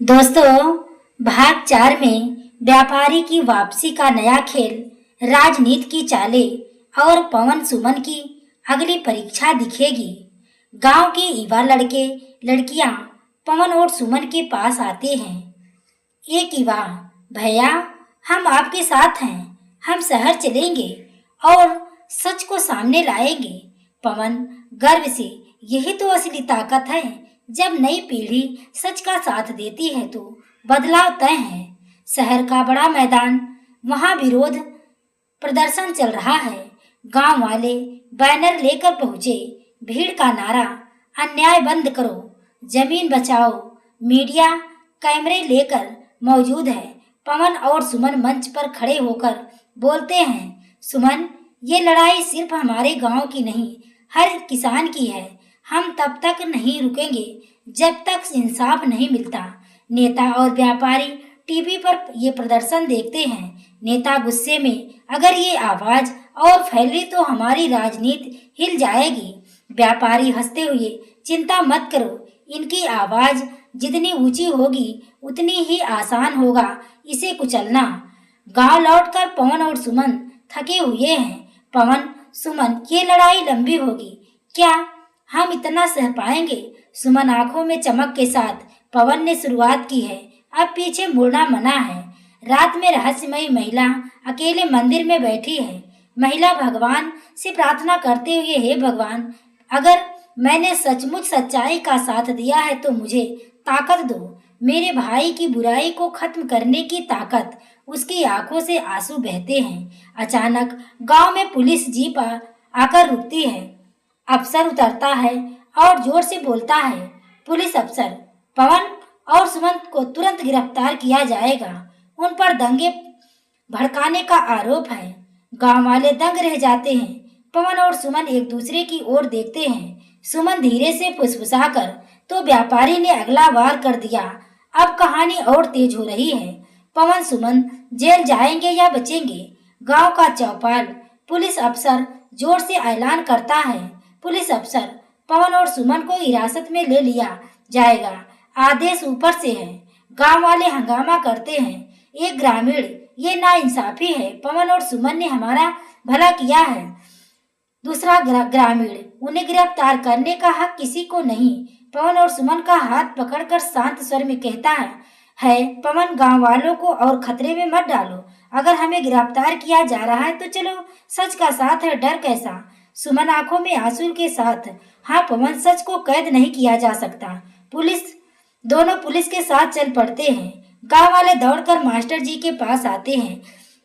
दोस्तों, भाग 4 में व्यापारी की वापसी का नया खेल, राजनीति की चालें और पवन सुमन की अगली परीक्षा दिखेगी। गांव के युवा लड़के लड़कियां पवन और सुमन के पास आते हैं। एक युवा, भैया हम आपके साथ हैं, हम शहर चलेंगे और सच को सामने लाएंगे। पवन गर्व से, यही तो असली ताकत है। जब नई पीढ़ी सच का साथ देती है तो बदलाव तय है। शहर का बड़ा मैदान, वहां विरोध प्रदर्शन चल रहा है। गांव वाले बैनर लेकर पहुंचे। भीड़ का नारा, अन्याय बंद करो, जमीन बचाओ। मीडिया कैमरे लेकर मौजूद है। पवन और सुमन मंच पर खड़े होकर बोलते हैं, सुमन, ये लड़ाई सिर्फ हमारे गांव की नहीं, हर किसान की है। हम तब तक नहीं रुकेंगे जब तक इंसाफ नहीं मिलता। नेता और व्यापारी टीवी पर ये प्रदर्शन देखते हैं। नेता गुस्से में, अगर ये आवाज और फैली तो हमारी राजनीति हिल जाएगी। व्यापारी हंसते हुए, चिंता मत करो, इनकी आवाज जितनी ऊंची होगी उतनी ही आसान होगा इसे कुचलना। गांव लौटकर पवन और सुमन थके हुए हैं। पवन, सुमन, ये लड़ाई लंबी होगी, क्या हम इतना सह पाएंगे? सुमन आंखों में चमक के साथ, पवन ने शुरुआत की है, अब पीछे मुड़ना मना है। रात में रहस्यमयी महिला अकेले मंदिर में बैठी है। महिला भगवान से प्रार्थना करते हुए, हे भगवान, अगर मैंने सचमुच सच्चाई का साथ दिया है तो मुझे ताकत दो, मेरे भाई की बुराई को खत्म करने की ताकत। उसकी आंखों से आंसू बहते हैं। अचानक गांव में पुलिस जीप आकर रुकती है। अफसर उतरता है और जोर से बोलता है, पुलिस अफसर, पवन और सुमन को तुरंत गिरफ्तार किया जाएगा, उन पर दंगे भड़काने का आरोप है। गांव वाले दंग रह जाते हैं। पवन और सुमन एक दूसरे की ओर देखते हैं। सुमन धीरे से फुसफुसाकर, तो व्यापारी ने अगला वार कर दिया। अब कहानी और तेज हो रही है। पवन सुमन जेल जाएंगे या बचेंगे? गांव का चौपाल, पुलिस अफसर जोर से ऐलान करता है, पुलिस अफसर, पवन और सुमन को हिरासत में ले लिया जाएगा, आदेश ऊपर से है। गांव वाले हंगामा करते हैं। एक ग्रामीण, ये नाइंसाफी है, पवन और सुमन ने हमारा भला किया है। दूसरा ग्रामीण, उन्हें गिरफ्तार करने का हक किसी को नहीं। पवन और सुमन का हाथ पकड़कर शांत स्वर में कहता है, पवन, गांव वालों को और खतरे में मत डालो। अगर हमें गिरफ्तार किया जा रहा है तो चलो, सच का साथ है, डर कैसा? सुमन आंखों में आंसू के साथ, हाँ पवन, सच को कैद नहीं किया जा सकता। दोनों पुलिस के साथ चल पड़ते हैं। गांव वाले दौड़कर मास्टर जी के पास आते हैं।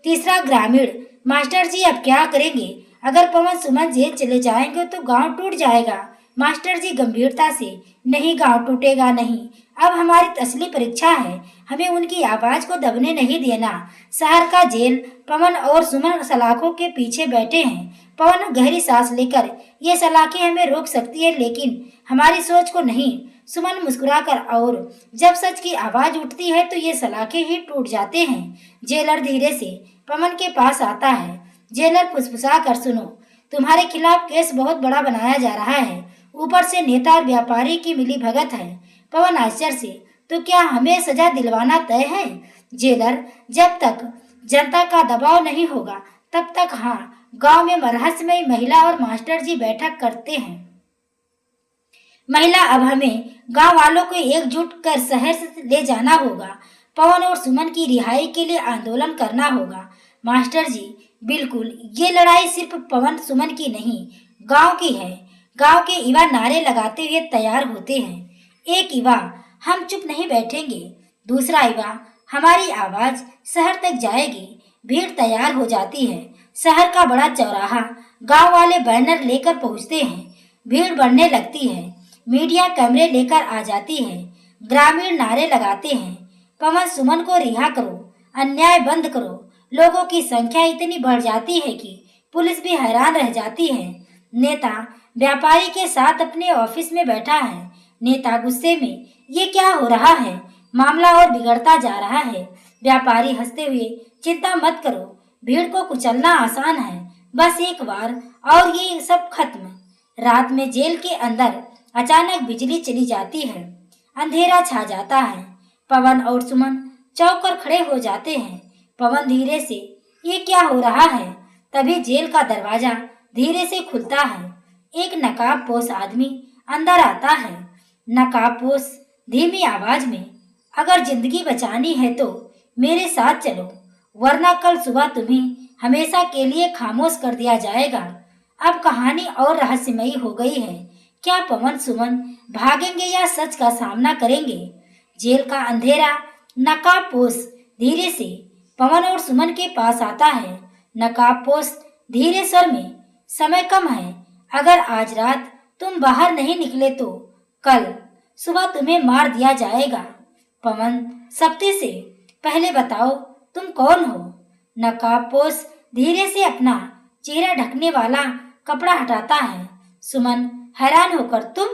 तीसरा ग्रामीण, मास्टर जी अब क्या करेंगे? अगर पवन सुमन जेल चले जाएंगे तो गांव टूट जाएगा। मास्टर जी गंभीरता से, नहीं, गांव टूटेगा नहीं। अब हमारी असली परीक्षा है, हमें उनकी आवाज को दबने नहीं देना। शहर का जेल, पवन और सुमन सलाखों के पीछे बैठे हैं। पवन गहरी सांस लेकर, ये सलाखें हमें रोक सकती है लेकिन हमारी सोच को नहीं। सुमन मुस्कुराकर, और जब सच की आवाज उठती है तो ये सलाखें ही टूट जाते हैं। जेलर धीरे से पवन के पास आता है। जेलर फुसफुसा कर, सुनो, तुम्हारे खिलाफ केस बहुत बड़ा बनाया जा रहा है, ऊपर से नेता और व्यापारी की मिली भगत है। पवन आश्चर्य से, तो क्या हमें सजा दिलवाना तय है? जेलर, जब तक जनता का दबाव नहीं होगा तब तक हाँ। गांव में रहस्यमयी महिला और मास्टर जी बैठक करते हैं। महिला, अब हमें गांव वालों को एकजुट कर शहर से ले जाना होगा। पवन और सुमन की रिहाई के लिए आंदोलन करना होगा। मास्टर जी, बिल्कुल, ये लड़ाई सिर्फ पवन सुमन की नहीं, गांव की है। गांव के युवा नारे लगाते हुए तैयार होते हैं। एक युवा, हम चुप नहीं बैठेंगे। दूसरा युवा, हमारी आवाज शहर तक जाएगी। भीड़ तैयार हो जाती है। शहर का बड़ा चौराहा, गांव वाले बैनर लेकर पहुंचते हैं। भीड़ बढ़ने लगती है। मीडिया कैमरे लेकर आ जाती है। ग्रामीण नारे लगाते हैं, पवन सुमन को रिहा करो, अन्याय बंद करो। लोगों की संख्या इतनी बढ़ जाती है कि पुलिस भी हैरान रह जाती है। नेता व्यापारी के साथ अपने ऑफिस में बैठा है। नेता गुस्से में, ये क्या हो रहा है? मामला और बिगड़ता जा रहा है। व्यापारी हंसते हुए, चिंता मत करो, भीड़ को कुचलना आसान है, बस एक बार और ये सब खत्म। रात में जेल के अंदर अचानक बिजली चली जाती है। अंधेरा छा जाता है। पवन और सुमन चौंक कर खड़े हो जाते हैं। पवन धीरे से, ये क्या हो रहा है? तभी जेल का दरवाजा धीरे से खुलता है। एक नकाबपोश आदमी अंदर आता है। नकाबपोश धीमी आवाज में, अगर जिंदगी बचानी है तो मेरे साथ चलो, वरना कल सुबह तुम्हें हमेशा के लिए खामोश कर दिया जाएगा। अब कहानी और रहस्यमयी हो गई है। क्या पवन सुमन भागेंगे या सच का सामना करेंगे? जेल का अंधेरा नकाबपोश धीरे से पवन और सुमन के पास आता है। नकाबपोश धीरे स्वर में, समय कम है, अगर आज रात तुम बाहर नहीं निकले तो कल सुबह तुम्हें मार दिया जाएगा। पवन सख्ती से, पहले बताओ तुम कौन हो? नकाबपोश धीरे से अपना चेहरा ढकने वाला कपड़ा हटाता है। सुमन हैरान होकर, तुम?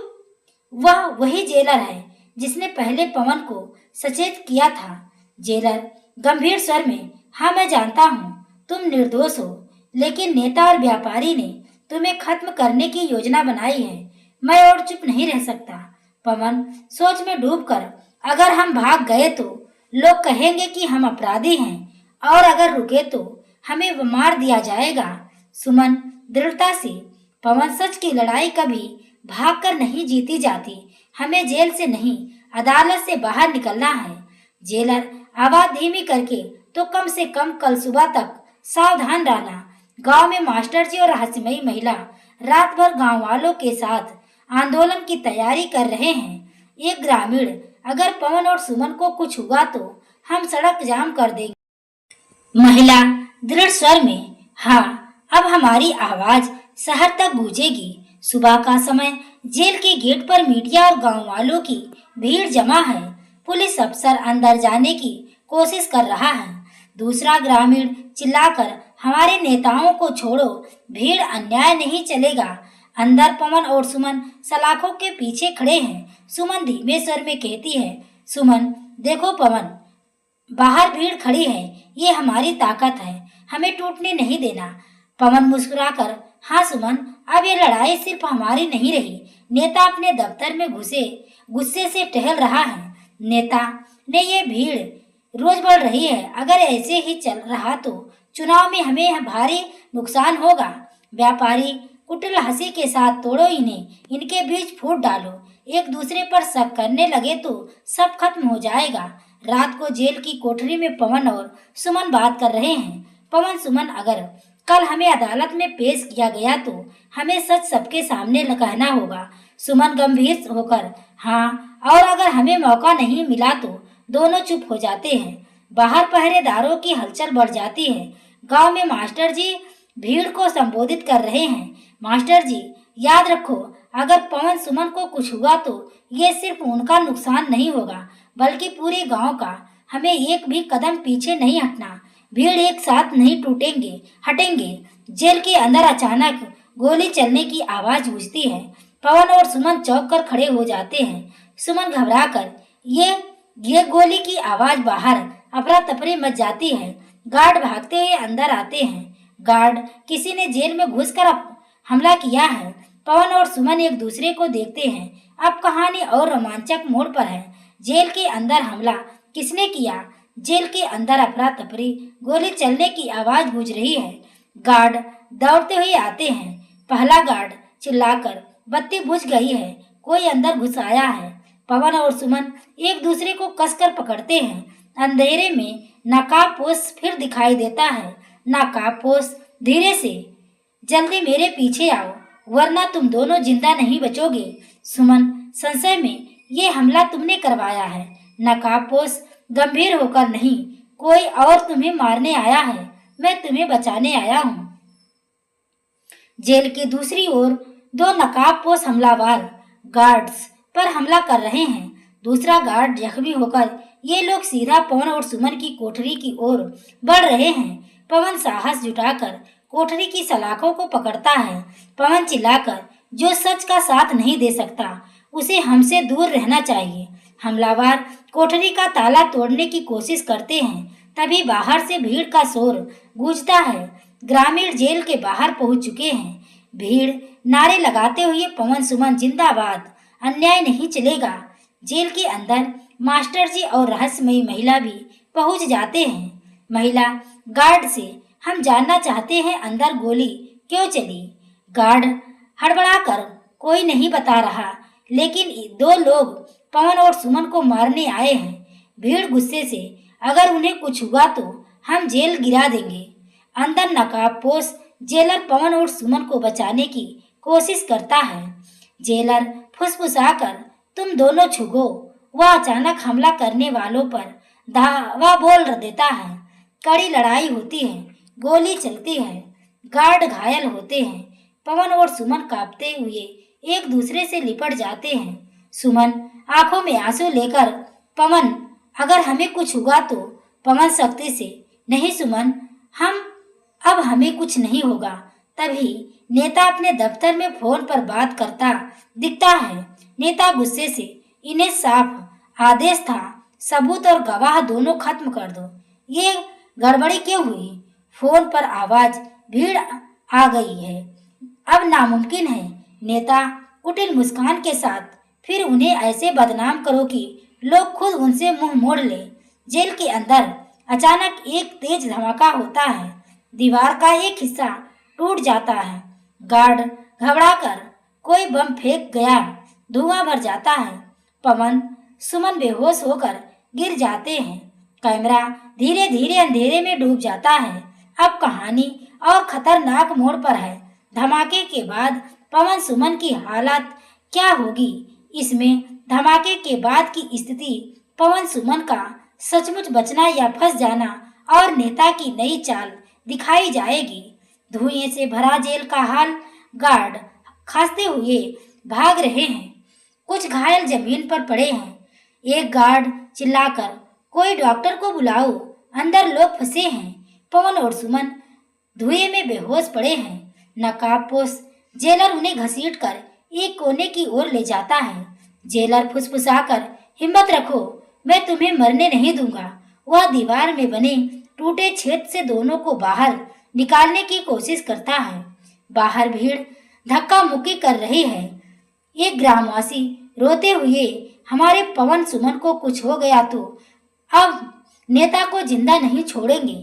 वह वही जेलर है जिसने पहले पवन को सचेत किया था। जेलर गंभीर स्वर में, हाँ मैं जानता हूँ तुम निर्दोष हो, लेकिन नेता और व्यापारी ने तुम्हें खत्म करने की योजना बनाई है। मैं और चुप नहीं रह सकता। पवन सोच में डूबकर, अगर हम भाग गए तो लोग कहेंगे कि हम अपराधी हैं, और अगर रुके तो हमें मार दिया जाएगा। सुमन दृढ़ता से, पवन सच की लड़ाई कभी भागकर नहीं जीती जाती, हमें जेल से नहीं अदालत से बाहर निकलना है। जेलर आवाज धीमी करके, तो कम से कम कल सुबह तक सावधान रहना। गांव में मास्टर जी और रहस्यमयी महिला रात भर गांव वालों के साथ आंदोलन की तैयारी कर रहे हैं। एक ग्रामीण, अगर पवन और सुमन को कुछ हुआ तो हम सड़क जाम कर देंगे। महिला दृढ़ स्वर में, हाँ अब हमारी आवाज शहर तक गूंजेगी। सुबह का समय, जेल के गेट पर मीडिया और गांव वालों की भीड़ जमा है। पुलिस अफसर अंदर जाने की कोशिश कर रहा है। दूसरा ग्रामीण चिल्लाकर, हमारे नेताओं को छोड़ो, भीड़ अन्याय नहीं चलेगा। अंदर पवन और सुमन सलाखों के पीछे खड़े हैं। सुमन धीमे स्वर में कहती है, सुमन देखो पवन, बाहर भीड़ खड़ी है, ये हमारी ताकत है, हमें टूटने नहीं देना। पवन मुस्कुराकर, हाँ सुमन, अब ये लड़ाई सिर्फ हमारी नहीं रही। नेता अपने दफ्तर में गुस्से से टहल रहा है। नेता ने, ये भीड़ रोज बढ़ रही है, अगर ऐसे ही चल रहा तो चुनाव में हमें भारी नुकसान होगा। व्यापारी कुटिल हंसी के साथ, तोड़ो इन्हें, इनके बीच फूट डालो, एक दूसरे पर शक करने लगे तो सब खत्म हो जाएगा। रात को जेल की कोठरी में पवन और सुमन बात कर रहे हैं। पवन, सुमन, अगर कल हमें अदालत में पेश किया गया तो हमें सच सबके सामने कहना होगा। सुमन गंभीर होकर, हाँ, और अगर हमें मौका नहीं मिला तो दोनों चुप हो जाते हैं। बाहर पहरेदारों की हलचल बढ़ जाती है। गांव में मास्टर जी भीड़ को संबोधित कर रहे हैं। मास्टर जी, याद रखो, अगर पवन सुमन को कुछ हुआ तो ये सिर्फ उनका नुकसान नहीं होगा, बल्कि पूरे गांव का। हमें एक भी कदम पीछे नहीं हटना। भीड़ एक साथ नहीं हटेंगे। जेल के अंदर अचानक गोली चलने की आवाज गूंजती है। पवन और सुमन चौंक कर खड़े हो जाते हैं। सुमन घबराकर, ये गोली की आवाज, बाहर अफरा तफरी मच जाती है। गार्ड भागते हुए अंदर आते हैं। गार्ड, किसी ने जेल में घुसकर हमला किया है। पवन और सुमन एक दूसरे को देखते हैं। अब कहानी और रोमांचक मोड़ पर है। जेल के अंदर हमला किसने किया? जेल के अंदर अफरा तफरी, गोली चलने की आवाज गूंज रही है। गार्ड दौड़ते हुए आते हैं। पहला गार्ड चिल्लाकर, बत्ती बुझ गई है, कोई अंदर घुस आया है। पवन और सुमन एक दूसरे को कसकर पकड़ते हैं। अंधेरे में नकाबपोश फिर दिखाई देता है। नकाबपोश धीरे से, जल्दी मेरे पीछे आओ, वरना तुम दोनों जिंदा नहीं बचोगे। सुमन संशय में, ये हमला तुमने करवाया है? नकाबपोश गंभीर होकर, नहीं, कोई और तुम्हें मारने आया है, मैं तुम्हें बचाने आया हूँ। जेल की दूसरी ओर दो नकाबपोश हमलावर गार्ड्स पर हमला कर रहे हैं। दूसरा गार्ड जख्मी होकर, ये लोग सीधा पवन और सुमन की कोठरी की ओर बढ़ रहे हैं। पवन साहस जुटाकर कोठरी की सलाखों को पकड़ता है। पवन चिल्लाकर, जो सच का साथ नहीं दे सकता उसे हमसे दूर रहना चाहिए। हमलावर कोठरी का ताला तोड़ने की कोशिश करते हैं। तभी बाहर से भीड़ का शोर गूंजता है। ग्रामीण जेल के बाहर पहुंच चुके हैं। भीड़ नारे लगाते हुए, पवन सुमन जिंदाबाद, अन्याय नहीं चलेगा। जेल के अंदर मास्टर जी और रहस्यमयी महिला भी पहुंच जाते हैं। महिला गार्ड से हम जानना चाहते हैं अंदर गोली क्यों चली। गार्ड हड़बड़ाकर कोई नहीं बता रहा, लेकिन दो लोग पवन और सुमन को मारने आए हैं। भीड़ गुस्से से अगर उन्हें कुछ हुआ तो हम जेल गिरा देंगे। अंदर नकाबपोश जेलर पवन और सुमन को बचाने की कोशिश करता है। जेलर फुसफुसाकर तुम दोनों छुगो। वह अचानक हमला करने वालों पर धावा बोल देता है। कड़ी लड़ाई होती है, गोली चलती है, गार्ड घायल होते हैं। पवन और सुमन कांपते हुए एक दूसरे से लिपट जाते हैं। सुमन आंखों में आंसू लेकर, पवन अगर हमें कुछ हुआ तो। पवन सख्ती से, नहीं सुमन, अब हमें कुछ नहीं होगा। तभी नेता अपने दफ्तर में फोन पर बात करता दिखता है। नेता गुस्से से, इन्हें साफ आदेश था सबूत और गवाह दोनों खत्म कर दो, ये गड़बड़ी क्यों हुई? फोन पर आवाज, भीड़ आ गई है, अब नामुमकिन है। नेता कुटिल मुस्कान के साथ, फिर उन्हें ऐसे बदनाम करो कि लोग खुद उनसे मुंह मोड़ ले। जेल के अंदर अचानक एक तेज धमाका होता है। दीवार का एक हिस्सा टूट जाता है। गार्ड घबराकर कोई बम फेंक गया, धुआं भर जाता है। पवन सुमन बेहोश होकर गिर जाते हैं। कैमरा धीरे धीरे अंधेरे में डूब जाता है। अब कहानी और खतरनाक मोड़ पर है। धमाके के बाद पवन सुमन की हालत क्या होगी? इसमें धमाके के बाद की स्थिति, पवन सुमन का सचमुच बचना या फंस जाना और नेता की नई चाल दिखाई जाएगी। धुएं से भरा जेल का हाल, गार्ड खांसते हुए भाग रहे हैं, कुछ घायल जमीन पर पड़े हैं। एक गार्ड चिल्लाकर, कोई डॉक्टर को बुलाओ, अंदर लोग फंसे हैं। पवन और सुमन धुएं में बेहोश पड़े हैं। नकाबपोश जेलर उन्हें घसीटकर एक कोने की ओर ले जाता है। जेलर फुसफुसाकर, हिम्मत रखो, मैं तुम्हें मरने नहीं दूंगा। वह दीवार में बने टूटे छेद से दोनों को बाहर निकालने की कोशिश करता है। बाहर भीड़ धक्का मुक्की कर रही है। एक ग्रामवासी रोते हुए, हमारे पवन सुमन को कुछ हो गया तो अब नेता को जिंदा नहीं छोड़ेंगे।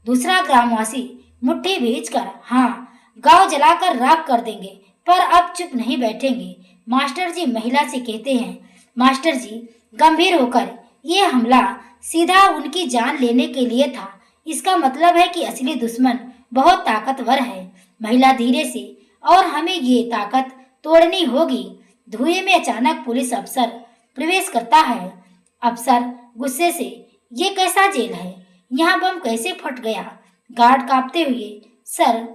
दूसरा ग्रामवासी मुट्ठी भींचकर, हाँ, गांव जलाकर राख कर देंगे, पर अब चुप नहीं बैठेंगे। मास्टर जी महिला से कहते हैं। मास्टर जी गंभीर होकर, ये हमला सीधा उनकी जान लेने के लिए था। इसका मतलब है कि असली दुश्मन बहुत ताकतवर है। महिला धीरे से, और हमें ये ताकत तोड़नी होगी। धुएं में अचानक पुलिस अफसर प्रवेश करता है। अफसर गुस्से से, ये कैसा जेल है? यहाँ बम कैसे फट गया? गार्ड कांपते हुए, सर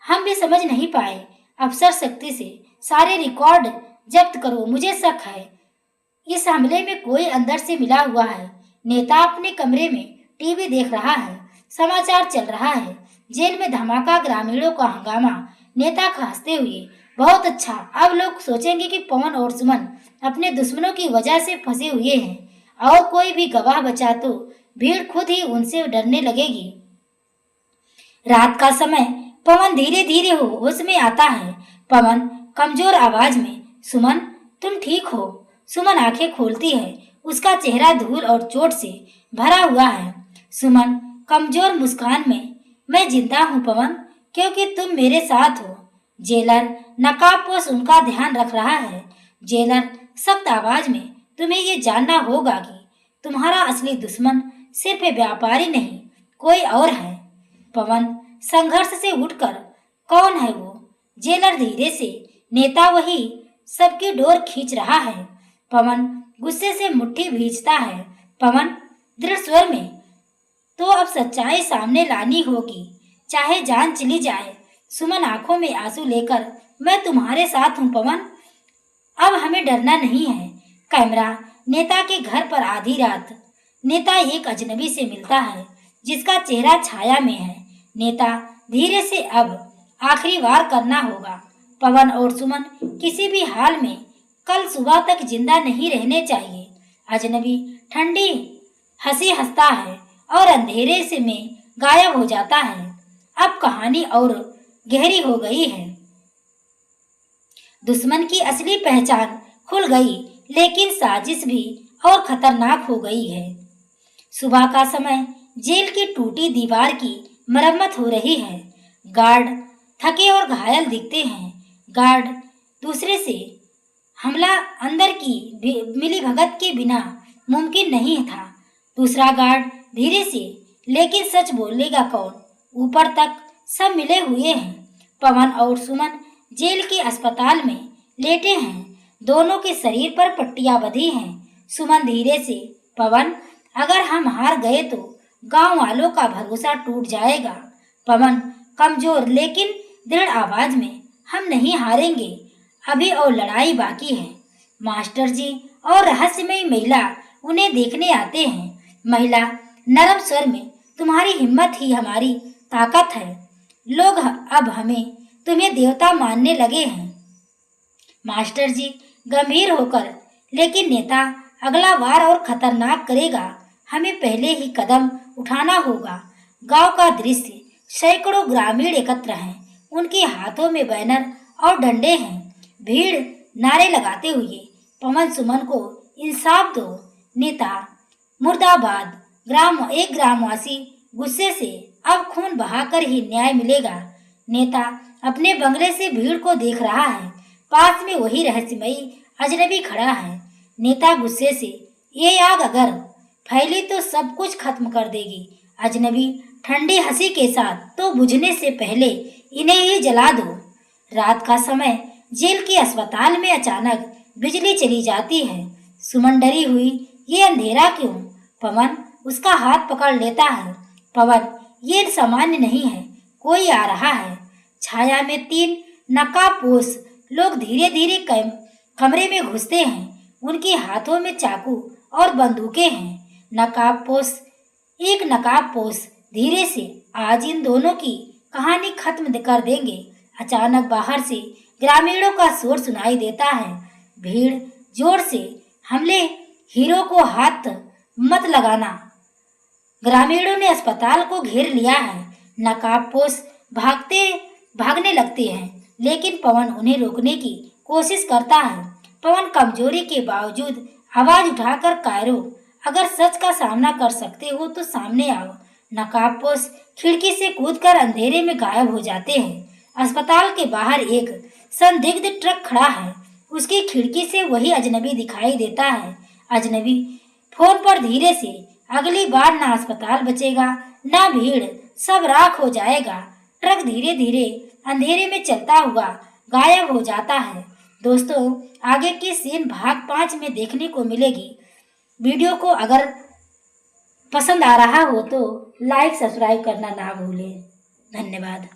हम भी समझ नहीं पाए। अफसर सख्ती से, सारे रिकॉर्ड जब्त करो, मुझे शक है इस हमले में कोई अंदर से मिला हुआ है। नेता अपने कमरे में टीवी देख रहा है, समाचार चल रहा है। जेल में धमाका, ग्रामीणों का हंगामा। नेता हंसते हुए, बहुत अच्छा, अब लोग सोचेंगे कि पवन और सुमन अपने दुश्मनों की वजह से फंसे हुए हैं और कोई भी गवाह बचा तो भीड़ खुद ही उनसे डरने लगेगी। रात का समय, पवन धीरे धीरे होश में आता है। पवन कमजोर आवाज में, सुमन तुम ठीक हो? सुमन आंखें खोलती है। उसका चेहरा धूल और चोट से भरा हुआ है। सुमन कमजोर मुस्कान में, मैं जिंदा हूँ पवन, क्योंकि तुम मेरे साथ हो। जेलर नकाबपोश उनका ध्यान रख रहा है। जेलर सख्त आवाज में, तुम्हें ये जानना होगा कि तुम्हारा असली दुश्मन सिर्फ व्यापारी नहीं, कोई और है। पवन संघर्ष से उठकर, कौन है वो? जेलर धीरे से, नेता वही सबकी डोर खींच रहा है। पवन गुस्से से मुट्ठी भींचता है। पवन दृढ़ स्वर में, तो अब सच्चाई सामने लानी होगी, चाहे जान चली जाए। सुमन आंखों में आंसू लेकर, मैं तुम्हारे साथ हूँ पवन, अब हमें डरना नहीं है। कैमरा नेता के घर पर आधी रात। नेता एक अजनबी से मिलता है जिसका चेहरा छाया में है। नेता धीरे से, अब आखिरी वार करना होगा। पवन और सुमन किसी भी हाल में कल सुबह तक जिंदा नहीं रहने चाहिए। अजनबी ठंडी हंसी हंसता है और अंधेरे से में गायब हो जाता है। अब कहानी और गहरी हो गई है। दुश्मन की असली पहचान खुल गई, लेकिन साजिश भी और खतरनाक हो गई है। सुबह का समय जेल की टूटी दीवार की मरम्मत हो रही है। गार्ड थके और घायल दिखते हैं। गार्ड दूसरे से हमला अंदर की मिलीभगत के बिना मुमकिन नहीं था। दूसरा गार्ड धीरे से, लेकिन सच बोलेगा कौन? ऊपर तक सब मिले हुए हैं। पवन और सुमन जेल के अस्पताल में लेटे हैं। दोनों के शरीर पर पट्टियां बंधी हैं। सुमन धीरे से, पवन, अगर हम हार गए तो गांव वालों का भरोसा टूट जाएगा। पवन कमजोर लेकिन दृढ़ आवाज में, हम नहीं हारेंगे, अभी और लड़ाई बाकी है। मास्टर जी और रहस्यमयी महिला उन्हें देखने आते हैं। महिला नरम स्वर में, तुम्हारी हिम्मत ही हमारी ताकत है। लोग अब हमें तुम्हें देवता मानने लगे हैं। मास्टर जी गंभीर होकर, लेकिन नेता अगला वार और खतरनाक करेगा। हमें पहले ही कदम उठाना होगा। गांव का दृश्य, सैकड़ों ग्रामीण एकत्र हैं। उनके हाथों में बैनर और डंडे हैं। भीड़ नारे लगाते हुए, पवन सुमन को इंसाफ दो। नेता मुर्दाबाद। एक ग्रामवासी गुस्से से, अब खून बहाकर ही न्याय मिलेगा। नेता अपने बंगले से भीड़ को देख रहा है। पास में वही रहस्यमयी अजनबी खड़ा है। नेता गुस्से से, ये आग अगर फैली तो सब कुछ खत्म कर देगी। अजनबी ठंडी हंसी के साथ, तो बुझने से पहले इन्हें ही जला दो। रात का समय जेल के अस्पताल में अचानक बिजली चली जाती है। सुमन डरी हुई, ये अंधेरा क्यों? पवन उसका हाथ पकड़ लेता है। पवन, ये सामान्य नहीं है, कोई आ रहा है। छाया में 3 नकाबपोश लोग धीरे धीरे कमरे में घुसते हैं। उनके हाथों में चाकू और बंदूकें हैं। एक नकाबपोश धीरे से, आज इन दोनों की कहानी खत्म कर देंगे। अचानक बाहर से ग्रामीणों का शोर सुनाई देता है। भीड़ जोर से, हमले, हीरो को हाथ मत लगाना। ग्रामीणों ने अस्पताल को घेर लिया है। नकाबपोश भागने लगते हैं, लेकिन पवन उन्हें रोकने की कोशिश करता है। पवन कमजोरी के बावजूद आवाज उठाकर, कायरो, अगर सच का सामना कर सकते हो तो सामने आओ। नकाबपोश खिड़की से कूदकर अंधेरे में गायब हो जाते हैं। अस्पताल के बाहर एक संदिग्ध ट्रक खड़ा है। उसकी खिड़की से वही अजनबी दिखाई देता है। अजनबी फोन पर धीरे से, अगली बार ना अस्पताल बचेगा, ना भीड़, सब राख हो जाएगा। ट्रक धीरे धीरे अंधेरे में चलता हुआ गायब हो जाता है। दोस्तों, आगे की सीन भाग 5 में देखने को मिलेगी। वीडियो को अगर पसंद आ रहा हो तो लाइक सब्सक्राइब करना ना भूलें। धन्यवाद।